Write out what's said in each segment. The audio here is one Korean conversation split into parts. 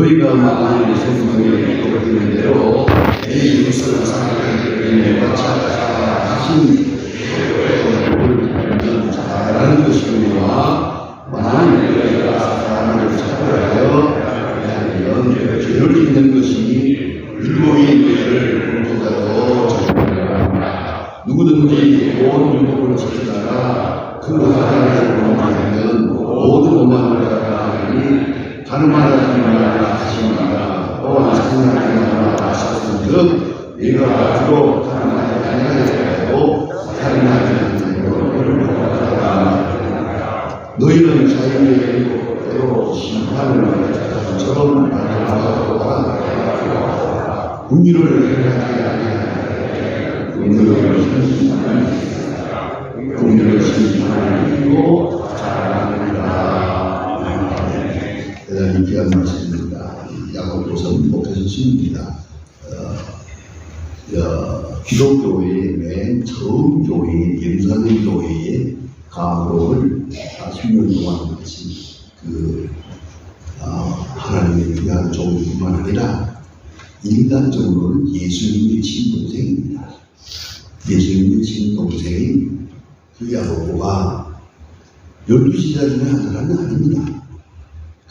너희가 마음의 생명에 이끌어지는 대로 내 이웃을 사랑하는 것과 하신 잘하는 것이니와 만일 너희가 사랑을 찾아하여 하면 죄를 짓는 것이 율법이 너희를 공동자로 적용하라. 누구든지 온 율법을 지키다가 그 하나님을 공경하면 모든 원망을 하나니 다른 말하지 말라 하시니라. 또한 생각하지 말라 하셨은즉 네가 앞으로 다른 말하지 아니하고 다른 말하지 너희는 자유의 대로 심판을 처럼 하도록 공의를 행하지 아니하되 공의를 심판하고 잘하느니라. 대단히 귀한 말씀입니다. 야고보서 목회서입니다. 기독교의 맨 처음 교회, 예루살렘 교회의 감독을 40년 동안 마친 하나님의 귀한 종뿐만 아니라 인간적으로는 예수님의 친동생입니다. 예수님의 친동생인 그 야고보가 12지자 중에 한 사람이 아닙니다.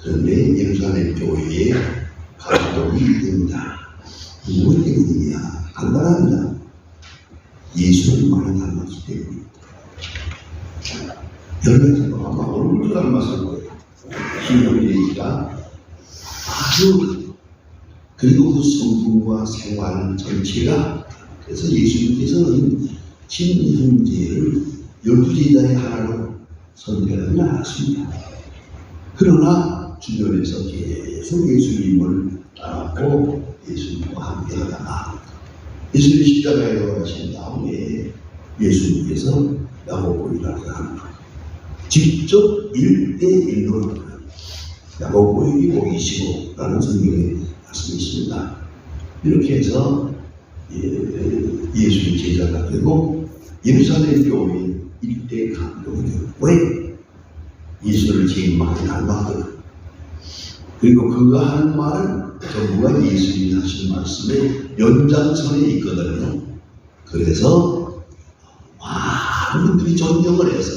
그런데 예루살렘 교회의 감독이 됩니다. 무엇 때문이냐? 간단합니다. 예수를 많이 닮았기 때문입니다. 여러 가지로 아마 오늘도 닮았을 거예요. 신경이 되니까 아주, 그리고 그 성품과 생활 전체가, 그래서 예수님께서는 친형제를 12제자의 하나로 선별하지 않았습니다. 그러나 주변에서 계속 예수님을 따랐고 예수님과 함께 하다가 예수님 십자가에 돌아가신 다음에 예수님께서 야고보이라는 사람을 직접 1대1로 야고보에게 보이시고 라는 성경에 말씀이 있습니다. 이렇게 해서 예수의 제자가 되고 예루살렘 교회의 1대 감독이 되고, 왜? 예수를 제일 많이 닮았거든. 그리고 그가 하는 말은 전부가 예수님이 하신 말씀의 연장선에 있거든요. 그래서 많은 분들이 존경을 해서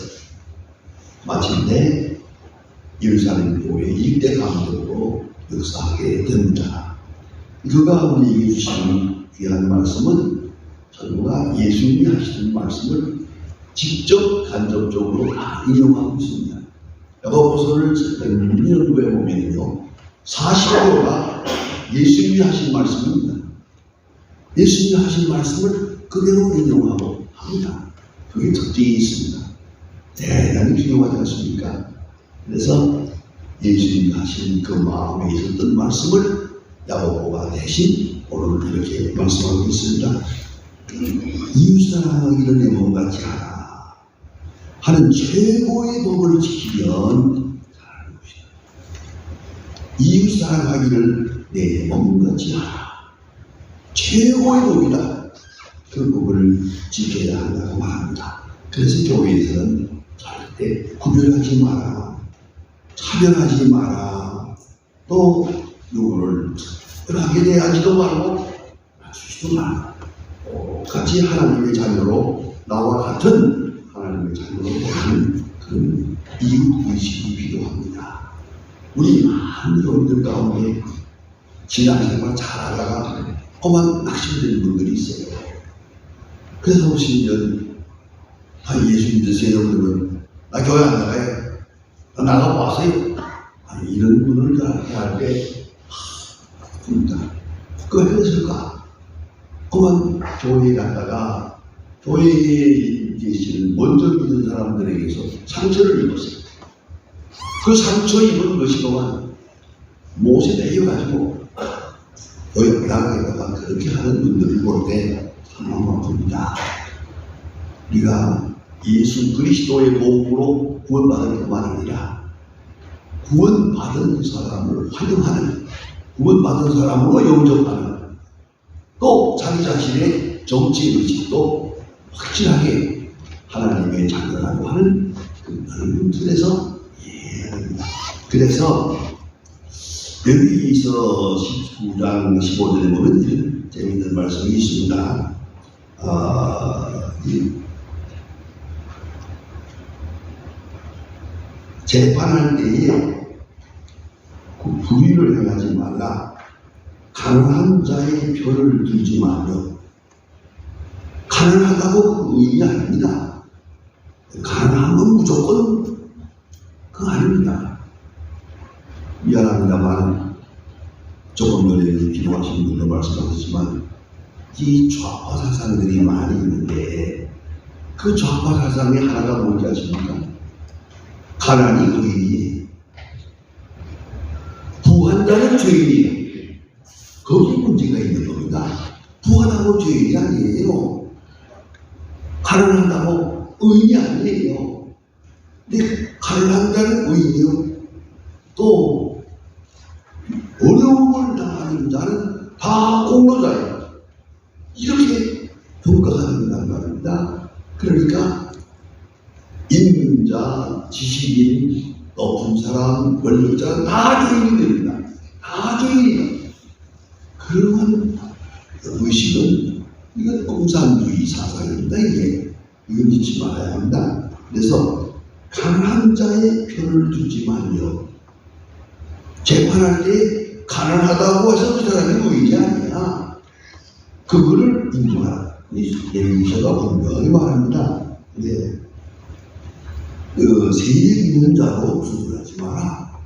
마침내 예루살렘 교회 1대 감독으로 역사하게 됩니다. 그가 우리에게 주신 귀한 말씀은 전부가 예수님이 하시는 말씀을 직접 간접적으로 다 인용하고 있습니다. 야고보서를 100년도에 보면요, 40%가 예수님이 하신 말씀입니다. 예수님이 하신 말씀을 그대로 인용하고 합니다. 그게 특징이 있습니다. 대단히 중요하지 않습니까? 그래서 예수님이 하신 그 마음에 있었던 말씀을 야고보가 대신 오늘 이렇게 말씀하고 있습니다. 이웃사랑하기를 내 몸같이 하라 하는 최고의 법을 지키면 잘하는 것이다. 이웃사랑하기를 내 몸같이 하라. 최고의 법이다. 그 법을 지켜야 한다고 말합니다. 그래서 교회에서는 절대 구별하지 마라, 차별하지 마라, 또 누구를 특별하게 대하지도 말고 낮추지도 마라. 같이 하나님의 자녀로, 나와 같은 하나님의 자녀로 보는 그런 이웃의식이 필요합니다. 우리 많은 교인들 가운데 신앙생활 잘하다가 그만 낙심되는 분들이 있어요. 그래서 오시면 예수 믿으세요 그러면 나 교회 안 나가요. 나 나가고 왔어요. 이런 분을 할 때 그거 했을까? 그만 교회에 갔다가 교회에 계시는 먼저 믿은 사람들에게서 상처를 입었어요. 그 상처 입은 것이 또한 못에 매여가지고 교회 안 나가다가 그렇게 하는 분들을 볼 때 참 아픕니다. 우리가 예수 그리스도의 도움으로 구원받은 것만 아니라 구원받은 사람을 환영하는, 구원받은 사람으로 영접하는, 또 자기 자신의 정치 의식도 확실하게 하나님의 자녀라고 하는 그 넓은 틀에서 이해합니다. 그래서 레위기서 19장 15절에 보면 이런 재미있는 말씀이 있습니다. 재판할 때에 그 불의를 행하지 말라. 가난한 자의 표를 들지 말며. 가난하다고 그 의미 아닙니다. 가난하면 무조건 그거 아닙니다. 미안합니다만 조금 전에 기도하신 분도 말씀하셨지만 이 좌파 사상들이 많이 있는데 그 좌파 사상의 하나가 뭔지 아십니까? 가난이 의인이, 부한다는 죄인이에요. 거기 문제가 있는 겁니다. 부한하고 죄인이 아니에요. 가난한다고 의인이 아니에요. 근데 가난한다는 의인이요. 또 어려움을 당하는 자는 다 공로자예요. 이렇게 평가가 된단 말입니다. 그러니까 있는 자, 지식인, 높은 사람, 권력자 다 죄인이 됩니다. 다 죄인이다. 그러한 의식은 이건 공산주의 사상입니다. 이건 잊지 말아야 합니다. 그래서 가난한 자의 표를 두지 말며. 재판할 때 가난하다고 해서 그 사람이 의인이 아니야. 그거를 인정하라. 레위기서가 분명히 말합니다. 세력 있는 자로 구분하지 마라.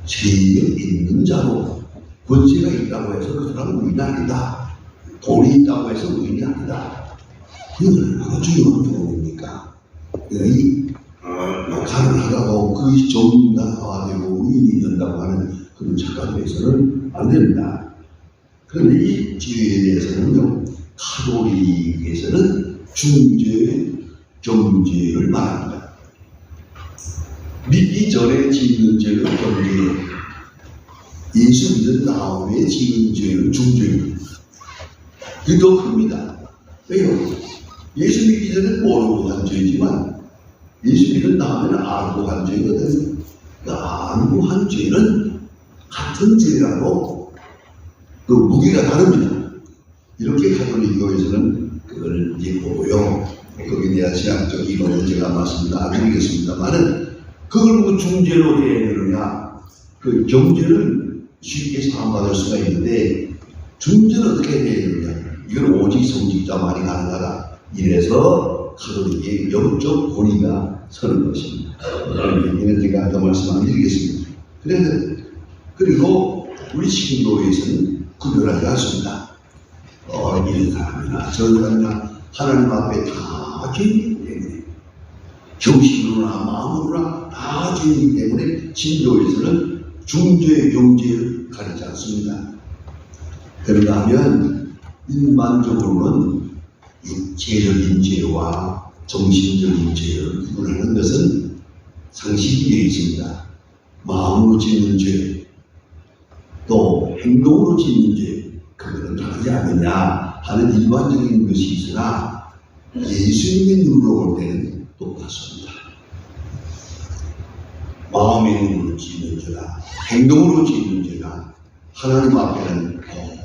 세력 있는 자로 권세가 있다고 해서 그 사람은 의인이 아니다. 돈이 있다고 해서 의인이 아니다. 이건 얼마나 중요한 경우입니까? 가난하다고 그것이 정당화되고 의인이 된다고 하는 그런 착각에서는 안 됩니다. 그런데 이 지혜에 대해서는요, 카톨릭에서는 중죄, 정죄를 말합니다. 믿기 전에 짓는 죄는 정죄, 예수 믿은 다음에 짓는 죄는 중죄입니다. 그게 더 큽니다. 왜요? 예수 믿기 전에 모르고 한 죄지만 예수 믿은 다음에는 알고 한 죄거든요. 그러니까 알고 한 죄는 같은 죄라도 그 무게가 다릅니다. 이렇게 가톨릭 교회에서는 그걸 이제 보고요. 거기에 대한 신학적 이론을 제가 말씀을 안 드리겠습니다만은 그걸 뭐 중죄로 대하느냐. 그 경죄는 쉽게 사함받을 수가 있는데 중죄는 어떻게 대하느냐. 이건 오직 성직자만이 가능하다. 이래서 가톨릭의 영적 권위가 서는 것입니다. 이는 제가 더 말씀 안 드리겠습니다. 그리고 우리 신교에서는 구별하지 않습니다. 이런 사람이나 저런 사람이나 하나님 앞에 다 죄인이기 때문에 정신으로나 마음으로나 다 죄인이기 때문에 신교에서는 중죄, 경죄를 가리지 않습니다. 그런가 하면 일반적으로는 육체적인 죄와 정신적인 죄를 구분하는 것은 상식이 되어 있습니다. 마음으로 짓는 죄, 또 행동으로 짓는 죄, 그거는 다르지 않느냐 하는 일반적인 것이 있으나 예수님의 눈으로 볼 때는 똑같습니다. 마음의 눈으로 짓는 죄나 행동으로 짓는 죄나 하나님 앞에는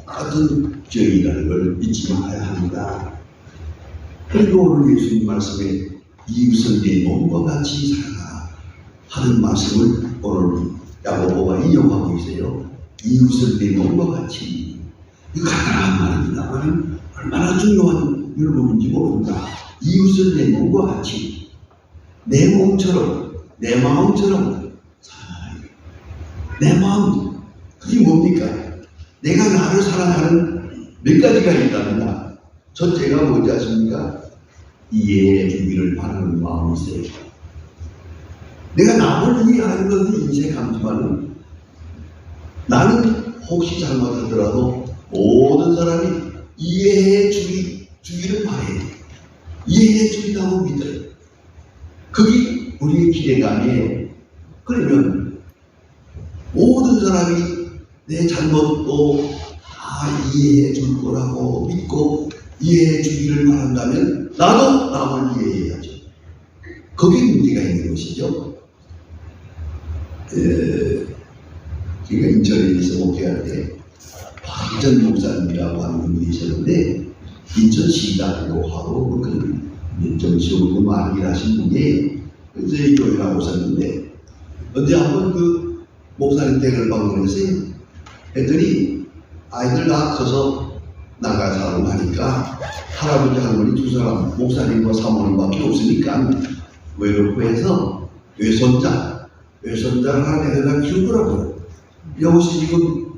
똑같은 죄이라는 걸 잊지 말아야 합니다. 그리고 오늘 예수님 말씀에 이웃을 내 몸과 같이 사랑하라 하는 말씀을 오늘 야고보가 인용하고 있어요. 이웃을 내 몸과 같이. 이거 간단한 말입니다만 얼마나 중요한 율법인지 모릅니다. 이웃을 내 몸과 같이, 내 몸처럼, 내 마음처럼 사랑하라. 내 마음, 그게 뭡니까? 내가 나를 사랑하는 몇 가지가 있답니다. 첫째가 뭔지 아십니까? 이해해 주기를 바라는 마음이 있어요. 내가 남을 이해하는 것은 인색하지만 나는 혹시 잘못하더라도 모든 사람이 이해해 주기를 바래요. 이해해 주기라고 믿어요. 그게 우리의 기대감이에요. 그러면 모든 사람이 내 잘못도 다 이해해 줄 거라고 믿고 이해해 주기를 바란다면 나도 남을 이해해야죠. 거기에 문제가 있는 것이죠. 제가 인천에서 목회할 때 박희전 목사님이라고 하는 분이 계셨는데 인천시당도 하고 정치적으로 많이 일하신 분이 저희 교회 나고 오셨는데 언제 한번 그 목사님 댁을 방문했어요. 했더니 아이들 다 커서 나가 살고 하니까 할아버지 할머니 두 사람 목사님과 사모님밖에 없으니까 외롭고 해서 외손자를 하나 내가 키우더라고요. 여기서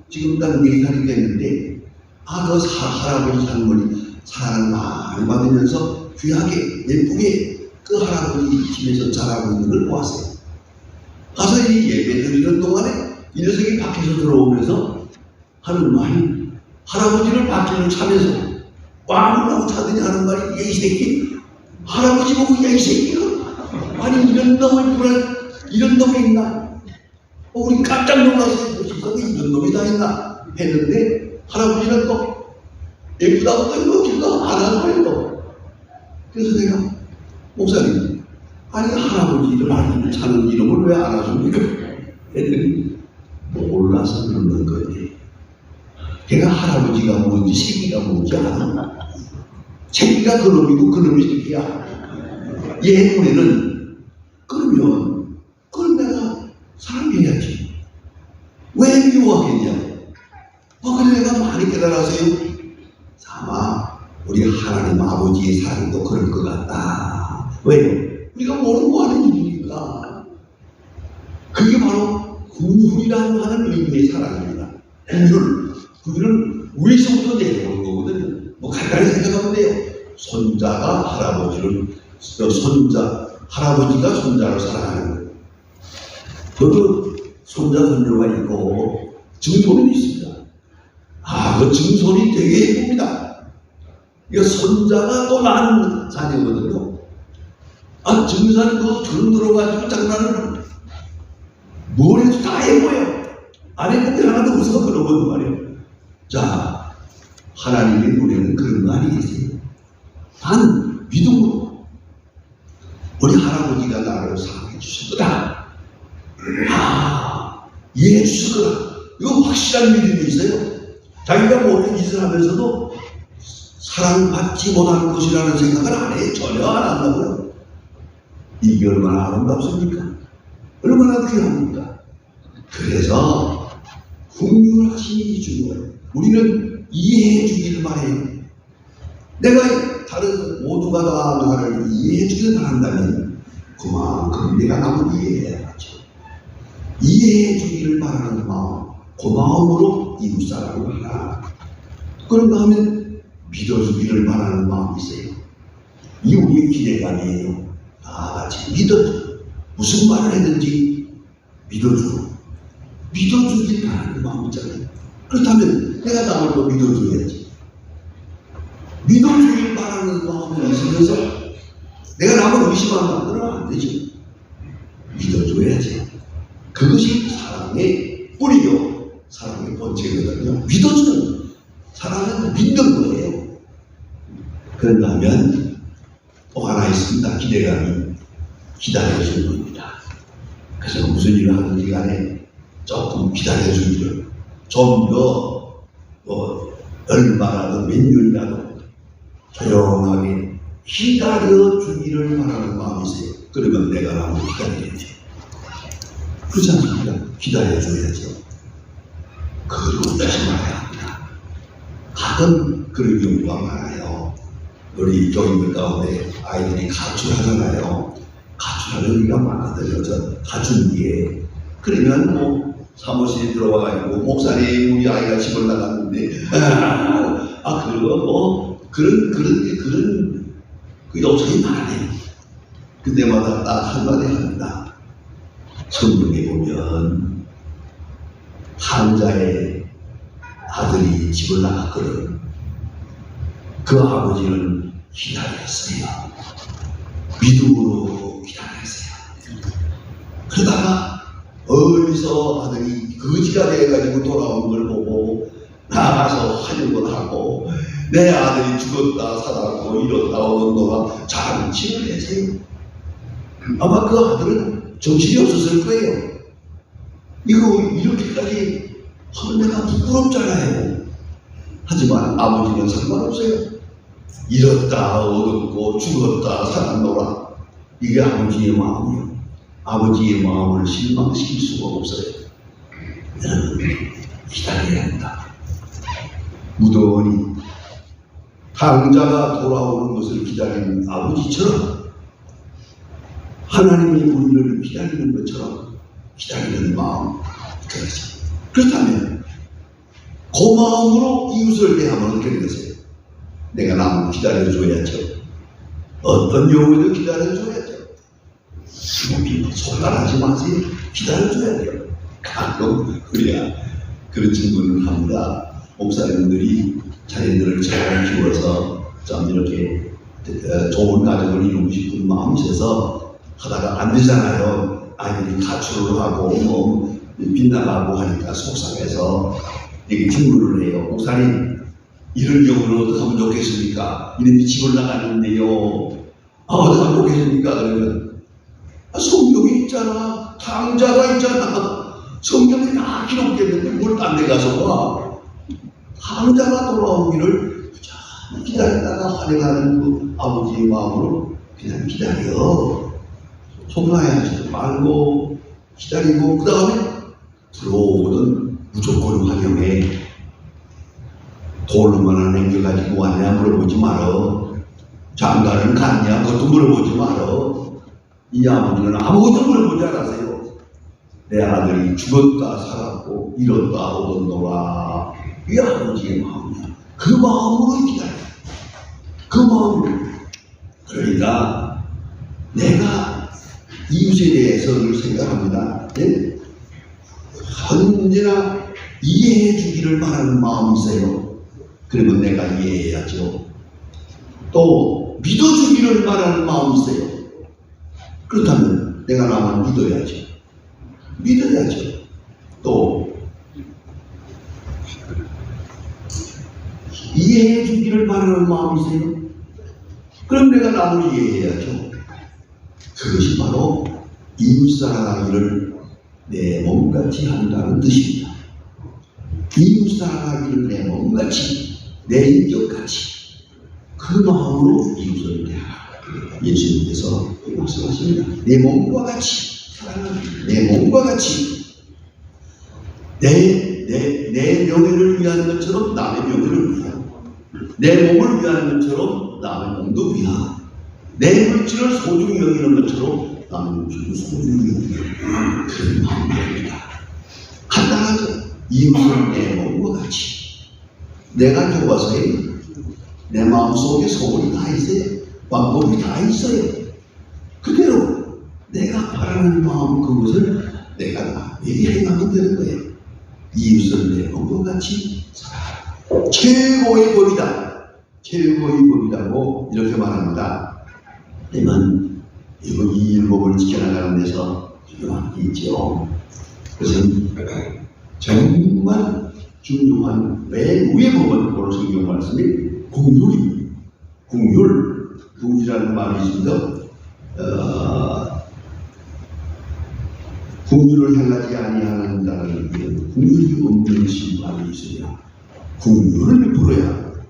지금 난 4살이 됐는데 그 할아버지 할머니 사랑을 많이 받으면서 귀하게 예쁘게 그 할아버지 집에서 자라고 있는 걸 보았어요. 가서 이 예배 드리는 동안에 이 녀석이 밖에서 들어오면서 하는 말이 할아버지를 밖으로 차면서 와우라고 차더니 하는 말이 야 이 새끼 할아버지 보고 야 이 새끼가 아니 이런 놈이 있나? 우리 깜짝 놀라서 세상에 이런 놈이 다 있나? 했는데 할아버지는 또 예쁘다고 또 이거 길도 안 하는 거예요 또. 그래서 내가 목사님 아니 할아버지를 차는 이름을 왜 안 하십니까? 했더니 몰라서 그러는 거지. 걔가 할아버지가 뭔지 새끼가 뭔지 알아. 새끼가 그놈이고 그놈이 새끼야. 얘 눈에는 그러면 그걸 내가 사랑해야지. 왜 미워하겠냐. 그래 내가 많이 깨달아서요. 아마 우리 하나님 아버지의 사랑도 그럴 것 같다. 왜요? 우리가 모르고 하는 일이니까. 그게 바로 구휼이라고 하는 의미의 사랑입니다. 구휼은 위에서부터 내려오는 거거든요. 간단히 생각하면 돼요. 손자가 할아버지가 손자를 사랑하는 거예요. 저도 손자, 손녀가 있고 증손이 있습니다. 그 증손이 되게 예쁩니다. 이거 손자가 또 낳은 자녀거든요. 증산이 그 전 들어가지고 장난을 뭘 해도 다 예뻐요. 안 예쁜데 하나도 없어서 그런 거든 말이에요. 자, 하나님의 눈에는 그런 거 아니겠어요? 단 믿음으로 우리 할아버지가 나를 사랑해 주실 거다. 이해해 주실 거다. 이거 확실한 믿음이 있어요. 자기가 모든 짓을 하면서도 사랑받지 못하는 것이라는 생각을 안 해요. 전혀 안 한다고요. 이게 얼마나 아름답습니까? 얼마나 귀합니까? 그래서 긍휼하심이 중요해요. 우리는 이해해 주기를 바래요. 내가 다른 모두가 다 나를 이해해 주기를 바란다면 그만큼 내가 남을 이해해야죠. 이해해 주기를 바라는 마음, 그 마음으로 이웃사랑을 하라. 그런가 하면 믿어주기를 바라는 마음이 있어요. 이 우리의 기대감이에요. 다 같이 믿어줘. 무슨 말을 했는지 믿어주길 바라는 마음 있잖아요. 그렇다면 내가 남을 또 믿어줘야지. 믿어주길 바라는 마음을 있으면서 내가 남을 의심한다. 그러면 안 되죠. 믿어줘야지. 그것이 사랑의 뿌리요. 사랑의 본체거든요. 믿어주는 사랑은 믿는 거예요. 그런가 하면 또 하나 있습니다. 기대감이 기다려주는 겁니다. 그래서 무슨 일을 하든지 간에 조금 기다려주기를 좀 더 얼마라도 몇 년이라도 조용하게 기다려주기를 바라는 마음이 있어요. 그러면 내가 남을 기다려야지. 그렇지 않습니까? 기다려줘야죠. 그걸 조심해야 합니다. 가끔 그런 경우가 많아요. 우리 교인들 가운데 아이들이 가출하잖아요. 가출하는 의미가 많거든요. 가출 뒤에. 그러면 사무실에 들어와가지고 목사님 우리 아이가 집을 나갔는데 그런 요청이 많아요. 그때마다 딱 한마디 합니다. 성경에 보면 한자의 아들이 집을 나갔거든. 그 아버지는 기다렸어요. 믿음으로 기다렸어요. 그러다가 어디서 아들이 거지가 돼가지고 돌아오는 걸 보고 나가서 환영을 하고 내 아들이 죽었다 살았고 이렇다 오는도가 잔치를 했어요. 아마 그 아들은 정신이 없었을 거예요. 이거 이렇게까지 하면 내가 부끄럽잖아요. 하지만 아버지는 상관없어요. 잃었다 얻었고 죽었다 살았노라. 이게 아버지의 마음이에요. 아버지의 마음을 실망시킬 수가 없어요. 여러분, 기다려야 한다. 무던히 당자가 돌아오는 것을 기다리는 아버지처럼 하나님이 우리를 기다리는 것처럼 기다리는 마음, 그렇죠. 그렇다면 그 마음으로 이웃을 대하면 어떻게 되겠어요? 내가 남을 기다려줘야죠. 어떤 경우에도 기다려줘야죠. 속단하지 마세요. 기다려줘야 돼요. 가끔 그래야 그런 친구는 합니다. 목사님들이 자녀들을 잘 키워서 좀 이렇게 좋은 가정을 이루고 싶은 마음이 있어서 하다가 안 되잖아요. 아이들이 가출을 하고 뭐 빗나가고 하니까 속상해서 이렇게 친구를 해요. 목사님, 이런 경우는 어떻게 하면 좋겠습니까? 이놈이 집을 나갔는데요. 어떻게 하면 좋겠습니까? 그러면 성경이 있잖아. 당자가 있잖아. 성경에 다 기록됐는데 뭘 딴 데 가서 봐. 당자가 돌아오기를 기다리다가 환영하는 그 아버지의 마음으로 그냥 기다려. 속상해하지 말고 기다리고 그 다음에 들어오거든 무조건 환영해. 돌로만 남겨가지고 왔냐 물어보지 말어. 장가는 갔냐 그것도 물어보지 말어. 이 아버지는 아무것도 물어보지 않았어요. 내 아들이 죽었다 살았고 잃었다 얻었노라. 이 아버지의 마음이야. 그 마음으로 기다려. 그 마음으로. 그러니까 내가 이웃에 대해서를 생각합니다. 예? 언제나 이해해 주기를 바라는 마음이 있어요. 그러면 내가 이해해야죠. 또 믿어주기를 바라는 마음이 있어요. 그렇다면 내가 남을 믿어야죠. 믿어야죠. 또 이해해 주기를 바라는 마음이 있어요. 그럼 내가 남을 이해해야죠. 그것이 바로 이웃사랑하기를 내 몸같이 한다는 뜻입니다. 이웃사랑하기를 내 몸같이, 내 인격같이 그 마음으로 이웃을 대하라. 예수님께서 말씀하십니다. 내 몸과 같이 사랑하는, 내 몸과 같이 내 명예를 위한 것처럼 남의 명예를 위하고, 내 몸을 위한 것처럼 남의 몸도 위하고, 내 물질을 소중히 여기는 것처럼 남의 물질을 소중히 여기는 그런 마음입니다. 간단하죠. 이웃은 내 몸과 같이. 내가 좋아서요. 내 마음속에 소원이 다 있어요. 방법이 다 있어요. 그대로 내가 바라는 마음 그것을 내가 남에게 행하면 되는 거예요. 이웃을 내 몸과 같이 살아라. 최고의 법이다. 최고의 법이라고 이렇게 말합니다. 하지만 이 율법을 지켜나가는 데서 중요한 게 있죠. 그것은 정말 중요한 맨 위의 법은 오늘 성경 말씀이 궁율입니다. 궁율이라는 말이 있습니다. 궁율을 행하지 아니하는 자는 궁율이 없는 신발이 있으냐. 궁율을 베풀어야 합니다.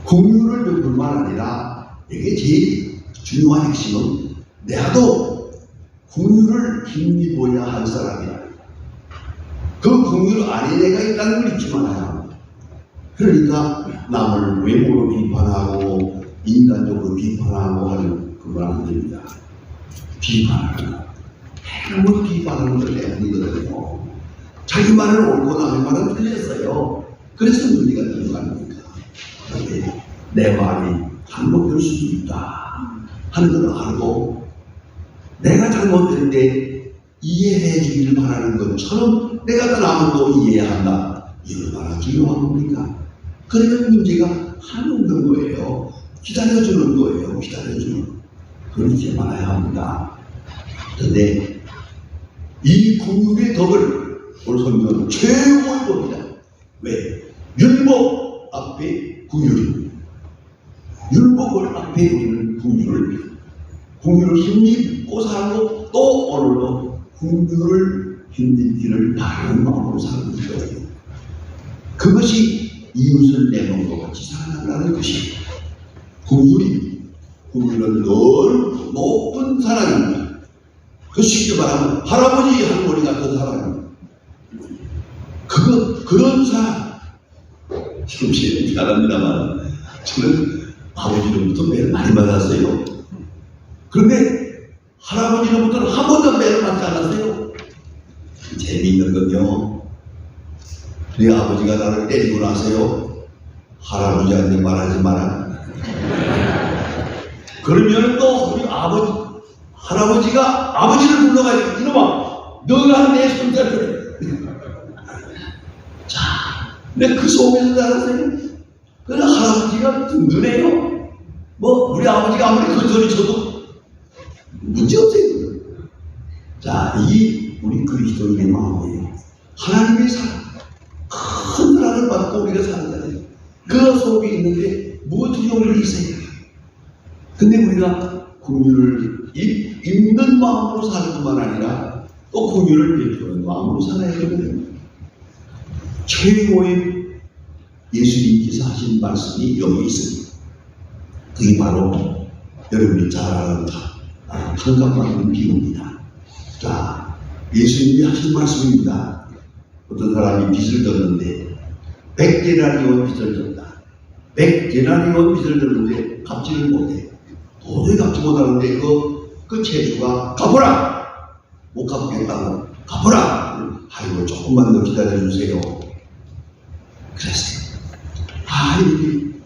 궁율을 베풀 만 아니라 이게 제일 중요한 핵심은 내가도 궁율을 힘입어야 할 사람이다. 그 궁율 안에 내가 있다는 걸 잊지 말아야 합니다. 그러니까 남을 외모로 비판하고 인간적으로 비판하고 하는 그건 안 됩니다. 비판하는 것. 행을 비판하는 걸 내용이거든요. 자기 말은 옳고 남의 말은 틀렸어요. 그래서 문제가 되는 거 아닙니까? 그런데 내 말이 잘못될 수도 있다 하는 걸 알고 내가 잘못될 때 이해해 주기를 바라는 것처럼 내가 남을 또 이해해야 한다. 이거 얼마나 중요한 겁니까? 그러면 문제가 한없는 거예요. 기다려주는 거예요. 기다려주는. 그러지 말아야 합니다. 그런데 이 궁율의 덕을 오늘 성경은 최고의 법이다. 왜? 율법 앞에 궁율이. 율법을 앞에 두는 궁율을 힘입고 살고 또 오늘도 궁율을 힘든 길을 바라는 마음으로 사는 거예요. 그것이 이웃을 내 몸과 같이 사랑한다는 것이 국률입니다. 국률은 늘 높은 사랑입니다. 그 쉽게 말하면 할아버지 할머니 같은 사랑입니다. 그런 사랑. 지금 미안합니다만 저는 아버지로부터 매를 많이 받았어요. 그런데 할아버지로부터는 한 번도 매를 받지 않았어요. 재미있는 건요, 우리 아버지가 나를 때리고 나서요, 할아버지한테 말하지 마라. 그러면 또 우리 할아버지가 아버지를 불러가지고, 이놈아, 너가 내 손자를. 자, 근데 그 속에서 살았어요. 그래서 할아버지가 든든해요. 뭐, 우리 아버지가 아무리 큰 소리 쳐도 문제없어요. 자, 우리 그리스도인의 마음이에요. 하나님의 사랑, 큰 사랑을 받고 우리가 살잖아요. 그 속에 있는데 무엇이 용기 있어요? 근데 우리가 긍휼을 입는 마음으로 사는 것만 아니라 또 긍휼을 베푸는 마음으로 살아야 되거든요. 최고의 예수님께서 하신 말씀이 여기 있습니다. 그게 바로 여러분이 잘 아는 판가받는 비유입니다. 자, 예수님이 하신 말씀입니다. 어떤 사람이 빚을 졌는데 100데나리온 빚을 졌다. 100데나리온 빚을 졌는데 갚지를 못해. 도저히 갚지 못하는데 그 채주가 갚아라! 못 갚겠다고 갚아라! 아이고 조금만 더 기다려주세요. 그랬어요.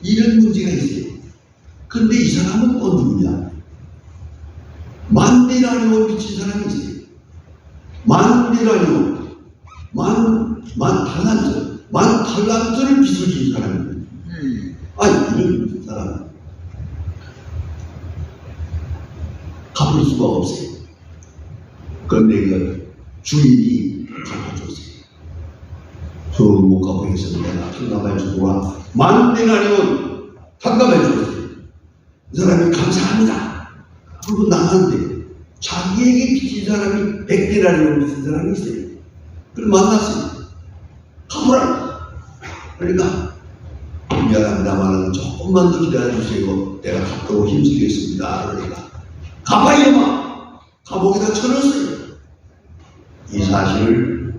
이런 문제가 있어요. 그런데 이 사람은 또 누구냐? 10,000데나리온 빚진 사람이 있어요. 10,000데나리온, 만 탈란트를 빚을 진 사람입니다. 이런 사람 갚을 수가 없어요. 그런데 그 주인이 갚아줬어요. 못 갚고 있어서 내가 탕감해 주고라. 10,000데나리온 탕감해 줬어요. 이 사람이 감사합니다. 그리고 나가는데 자기에게 빚진 사람이 100데나리온 빚진 사람이 있어요. 그걸 만났어요. 갚으라. 그러니까 미안합니다만 조금만 더 기다려주세요. 내가 갚도록 힘쓰겠습니다. 그러니까 갚아 이놈아. 감옥에다 쳐넣었어요. 이 사실을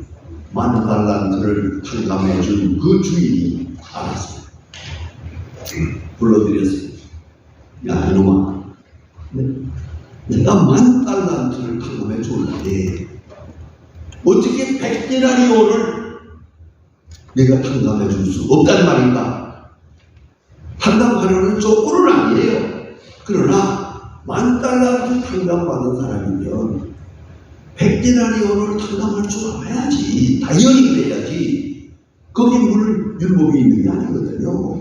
10,000달란트를 탕감해 준 그 주인이 알았어요. 불러드렸어요. 야 이놈아, 내가 10,000달란트를 탕감해 줬는데 어떻게 100데나리온을 내가 탕감해 줄 수 없단 말인가? 탕감하려는 조건은 아니에요. 그러나 10,000달란트 탕감받은 사람이면 100데나리온을 탕감할 줄 알아야지. 당연히 그래야지. 거기 물 율법이 있는 게 아니거든요.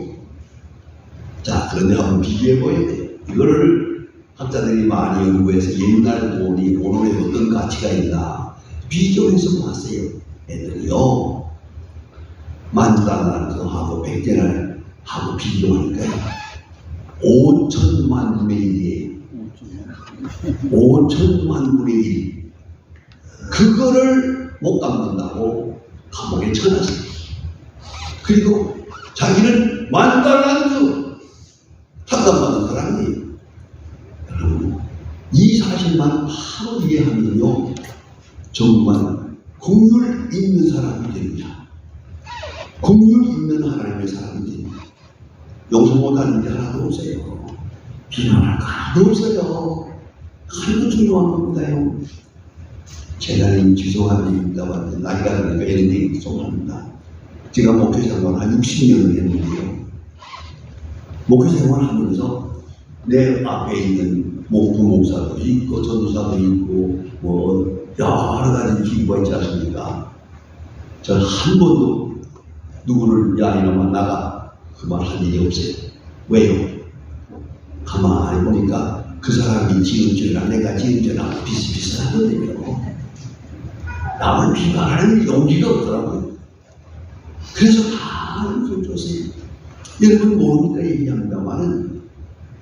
자, 그런데 한번 비교해봐야 돼요. 이거를 학자들이 많이 연구해서 옛날 돈이 오늘의 어떤 가치가 있나 비교해서 봤어요. 애들이요. 10,000달란트하고 100데나리온하고 비교하니까 5천만 분의 1이에요. 5천만 분의 1. 그거를 못 갚는다고 감옥에 쳐놨어요. 그리고 자기는 10,000달란트 탕감받은 사람이에요. 여러분, 이 사실만 바로 이해하면요, 정말 긍휼 있는 사람이 됩니다. 긍휼 있는 하나님의 사람이 됩니다. 용서 못하는 게 하나도 없어요. 비난할 거 하나도 없어요. 하나도 중요한 겁니다요. 재단님 죄송한 얘기입니다만 나이가 드니까 이런 얘기 죄송합니다. 제가 목회생활 한 60년을 했는데요. 목회생활 하면서 내 앞에 있는 부목사도 있고 전도사도 있고 여러 가지 기구가 있지 않습니까? 저는 한 번도 누구를 야 이놈아 나가 그 말 한 일이 없어요. 왜요? 가만히 보니까 그 사람이 지은 죄랑 내가 지은 죄랑 비슷비슷하거든요. 남을 비방하는 용기가 없더라고요. 그래서 다 줬어요. 여러분 모르니까 얘기합니다만은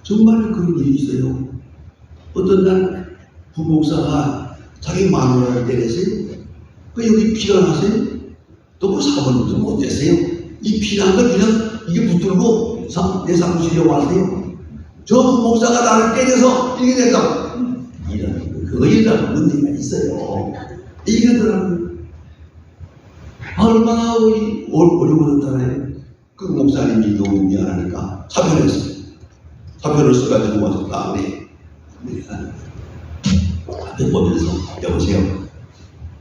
정말 그런 일이 있어요. 어떤 날 부목사가 자기 마누라를 때렸어요. 그 여기 피난하세요? 또 그 사모님도 못 되세요? 이 피난 걸 그냥 이게 붙들고 내 사무실에 와세요? 저 목사가 나를 때려서 이게 됐다고. 그거이라는 문제가 있어요. 이거더라고요. 얼마나 어려워졌잖아요. 그 목사님이 너무 미안하니까 사표를 써가지고 와서 다음에 앞에 보면서 여보세요.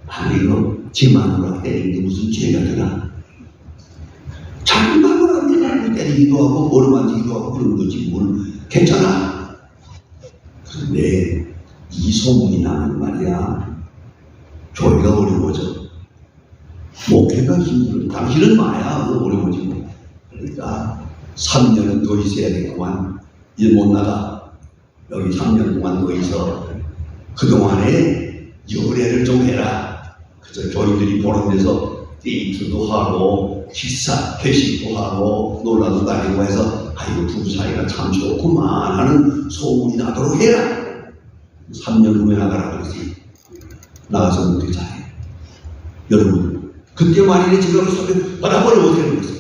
아니 이거 제 마누라 때리는 게 무슨 죄가 되나? 자기 마누라 때리기도 하고 어루만지기도 하고 그런 거지 뭘 괜찮아. 그런데 이 소문이 나면 말이야 교회가 어려워져. 목회가 힘들어. 당신은 마야 어려워지고. 그러니까 3년은 더 있어야 되겠구만. 일 못 나가. 여기 3년 동안 더 있어. 그동안에 연애를 좀 해라. 그저 교인들이 보는 데서 데이트도 하고 식사, 회식도 하고 놀러도 다니고 해서 아이고 부부 사이가 참 좋구만 하는 소문이 나도록 해라. 3년 후에 나가라 그러지. 나가서 어떻게 잘해. 여러분 그때 만일에 제가 사표 받아버리면 어떻게 되겠어요?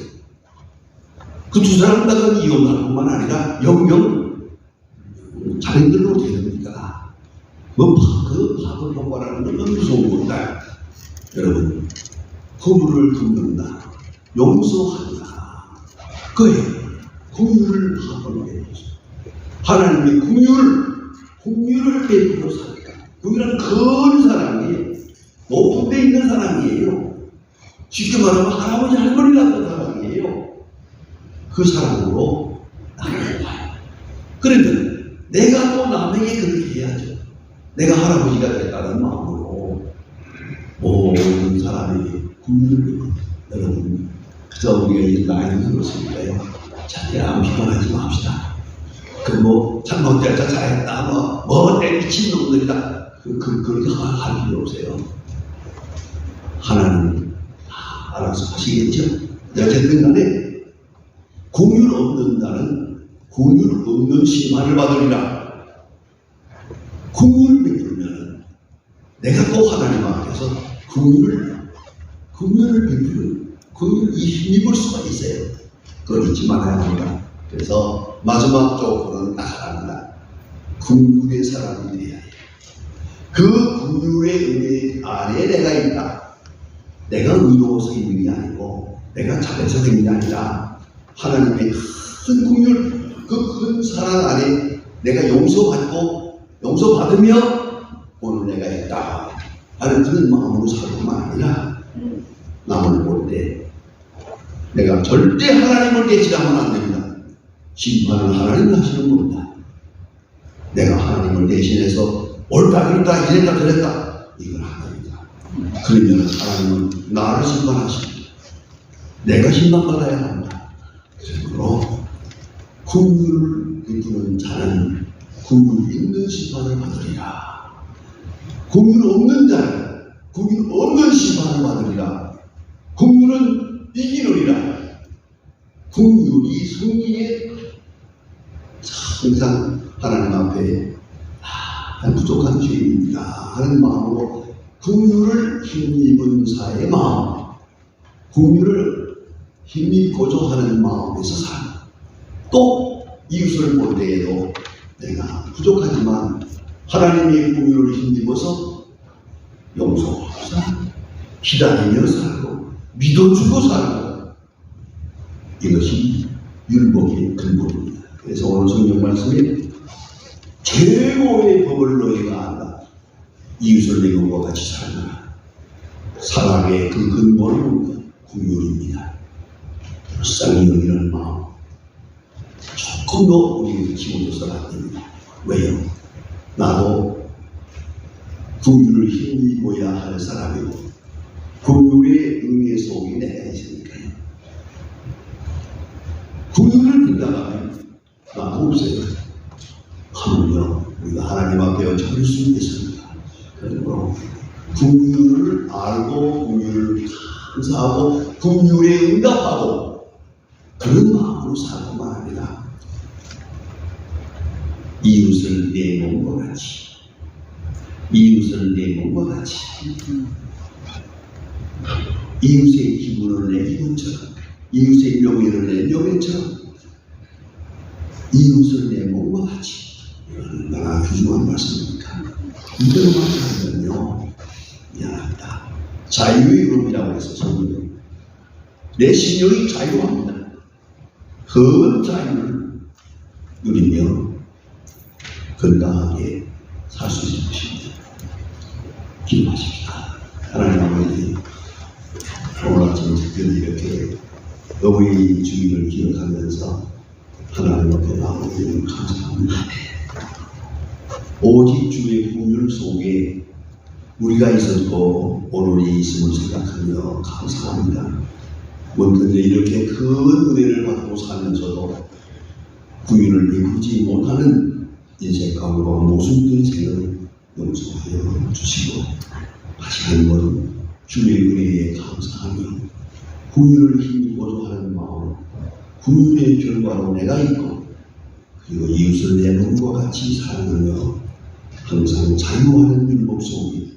그 두 사람 다 이혼할 뿐만 아니라 영영 자녀들로 어떻게 됩니까? 그 파급 효과라는 건 너무 무서운 겁니다. 여러분 부부를 긋는다, 용서한다. 그에 긍휼을 하고 하나님의 긍휼을 베풀어 살까. 긍휼은 큰 사람이에요. 높은 데 있는 사람이에요. 쉽게 말하면 할아버지 할머니 같은 사람이에요. 그 사람으로 나를 봐요. 그러면 내가 또 남에게 그렇게 해야죠. 내가 할아버지가 됐다는 마음으로 모든 사람에게 긍휼을 베풀어. 여러분 그저 우리가 이제 나이는 들었으니까요. 자기 안 비판하지 맙시다. 잘못됐다 잘했다 내 미친놈들이다 그렇게 할 필요 없어요. 하나님 알아서 하시겠죠. 어쨌든 간에 긍휼 없는 심판을 받으리라. 긍휼을 베풀면 내가 또 하나님 앞에서 긍휼을 베푸는 긍휼이 힘입을 수가 있어요. 그걸 잊지 말아야 합니다. 그래서 마지막 쪽으로는 나갑니다. 긍휼의 사람이 되어야 해요. 그 긍휼의 은혜 안에 내가 있다. 내가 의로워서 있는 게 아니고 내가 잘해서 있는 게 아니라 하나님의 큰 긍휼, 그 큰 사랑 안에 내가 용서받으며 오늘 내가 있다 하는 그런 마음으로 살고만 아니라 남을 볼 때 내가 절대 하나님을 대신하면 안 됩니다. 심판은 하나님이 하시는 겁니다. 내가 하나님을 대신해서 옳다 그랬다 이랬다 저랬다 이건 하나님이다. 그러면 하나님은 나를 심판하십니다. 내가 심판받아야 합니다. 그러므로 긍휼을 베푸는 자는 긍휼 있는 심판을 받으리라. 긍휼 없는 자는 긍휼 없는 심판을 받으리라. 긍휼은 이기느니라. 긍휼이 승리에 항상 하나님 앞에 부족한 죄인입니다 하는 마음으로 긍휼을 힘입은 자의 마음, 긍휼을 힘입고자 하는 마음에서 살아. 또 이웃을 볼 때에도 내가 부족하지만 하나님의 긍휼을 힘입어서 용서하고 살고 기다리며 살고 믿어주고 살고 이것이 율법의 근본입니다. 그래서 오늘 성경 말씀에 최고의 법을 너희가 안다. 이웃을 내 몸과 같이 살라. 사랑의 그 근본은 긍휼입니다. 불쌍히 여기는 마음 조금 더 우리에게 키워줘서는 안 됩니다. 왜요? 나도 긍휼을 힘입어야 할 사람이고 긍휼의 의미 속에 내가 있으니까요. 긍휼을 빈다면 나도 없어요. 하물며 우리가 하나님 앞에 얹혀질 수 있습니다. 그러므로 긍휼을 알고 긍휼을 감사하고 긍휼에 응답하고 그런 마음으로 살고만 합니다. 이웃을 내 몸과 같이 이웃의 기분을 내 기분처럼, 이웃의 명예를 내 명예처럼, 이웃을 내 몸과 같이. 얼마나 귀중한 말씀입니까? 이대로만 하면요, 미안합니다. 자유의 의미라고 해서 저는 내 신령이 자유합니다. 그 자유를 누리며 건강하게 살 수 있을 것입니다. 기도하십시다. 하나님 아버지, 오늘 아침 특별히 이렇게 어버이 주일을 기억하면서 하나님 앞에 나오기를 감사합니다. 오직 주의 공율 속에 우리가 있었고 오늘이 있음을 생각하며 감사합니다. 먼저 이렇게 큰 은혜를 받고 살면서도 구유를 이루지 못하는 인생 가운데 모든 인생을 용서하여 주시고 다시 한번 주의 은혜에 감사하며 구유를 힘입고자 하는 마음, 구유의 결과로 내가 있고 그리고 이웃을 내 몸과 같이 사랑하며 항상 자유하는 율법 속에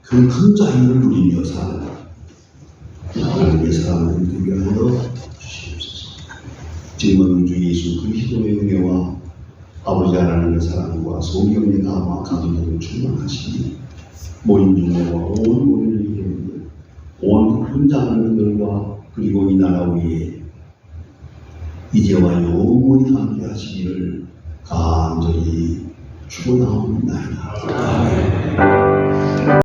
그 큰 자유를 누리며 사는 하나님의 사랑을 누리게 하여 주시옵소서. 지금은 주 예수 그리스도의 은혜와 아버지 하나님의 사랑과 성령의 감화 감동을 충만하시니 모인 중에와 온 우리를 온 훈장들과 그리고 이 나라 위에 이제와 영원히 함께 하시기를 간절히 축원하옵나이다. 아멘.